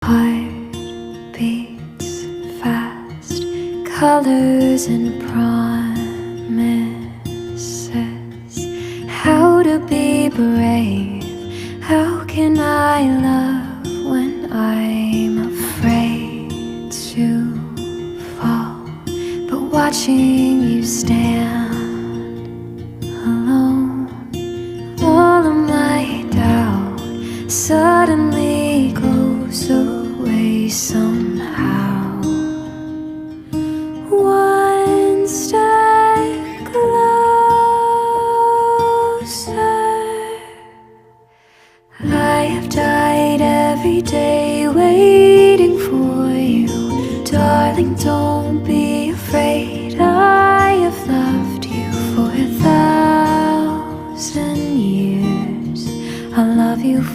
Heart beats fast, colors and promises. How to be brave, how can I love when I'm afraid to fall? But watching you stand alone, all of my doubt suddenly goes away somehow. One step closer. I have died every day waiting for you, darling, don't